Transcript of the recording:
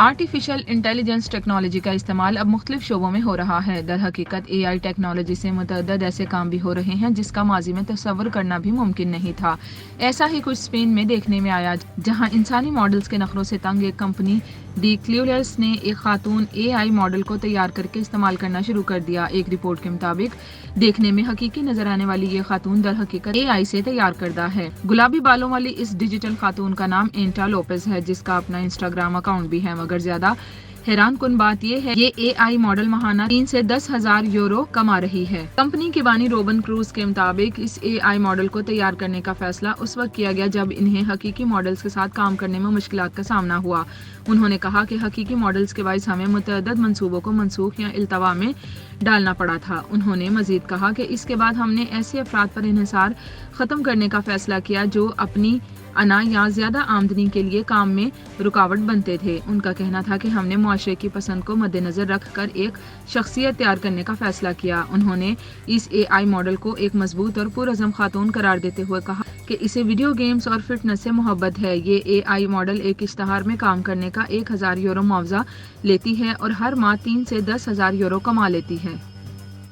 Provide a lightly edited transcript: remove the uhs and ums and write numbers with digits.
Artificial intelligence technology کا استعمال اب مختلف شعبوں میں ہو رہا ہے۔ در حقیقت AI ٹیکنالوجی سے متعدد ایسے کام بھی ہو رہے ہیں جس کا ماضی میں تصور کرنا بھی ممکن نہیں تھا۔ ایسا ہی کچھ اسپین میں دیکھنے میں آیا جہاں انسانی ماڈلز کے نخروں سے تنگ ایک کمپنی ڈی کلیولرس نے ایک خاتون AI ماڈل کو تیار کر کے استعمال کرنا شروع کر دیا۔ ایک رپورٹ کے مطابق دیکھنے میں حقیقی نظر آنے والی یہ خاتون در حقیقت AI سے تیار کردہ ہے۔ گلابی بالوں والی اس ڈیجیٹل خاتون کا نام اینٹا لوپز ہے جس کا اپنا انسٹاگرام اکاؤنٹ بھی ہے، مگر زیادہ حیران کن بات یہ ہے یہ AI ماڈل ماہانہ 3 سے 10,000 یورو کما رہی ہے۔ کمپنی کے بانی روبن کروز کے مطابق اس AI ماڈل کو تیار کرنے کا فیصلہ اس وقت کیا گیا جب انہیں حقیقی ماڈلز کے ساتھ کام کرنے میں مشکلات کا سامنا ہوا۔ انہوں نے کہا کہ حقیقی ماڈلز کے باعث ہمیں متعدد منصوبوں کو منسوخ یا التوا میں ڈالنا پڑا تھا۔ انہوں نے مزید کہا کہ اس کے بعد ہم نے ایسے افراد پر انحصار ختم کرنے کا فیصلہ کیا جو اپنی انا یا زیادہ آمدنی کے لیے کام میں رکاوٹ بنتے تھے۔ ان کا کہنا تھا کہ ہم نے معاشرے کی پسند کو مد نظر رکھ کر ایک شخصیت تیار کرنے کا فیصلہ کیا۔ انہوں نے اس AI ماڈل کو ایک مضبوط اور پرعزم خاتون قرار دیتے ہوئے کہا کہ اسے ویڈیو گیمز اور فٹنس سے محبت ہے۔ یہ AI ماڈل ایک اشتہار میں کام کرنے کا 1,000 یورو معاوضہ لیتی ہے اور ہر ماہ 3 سے 10,000 یورو کما لیتی ہے۔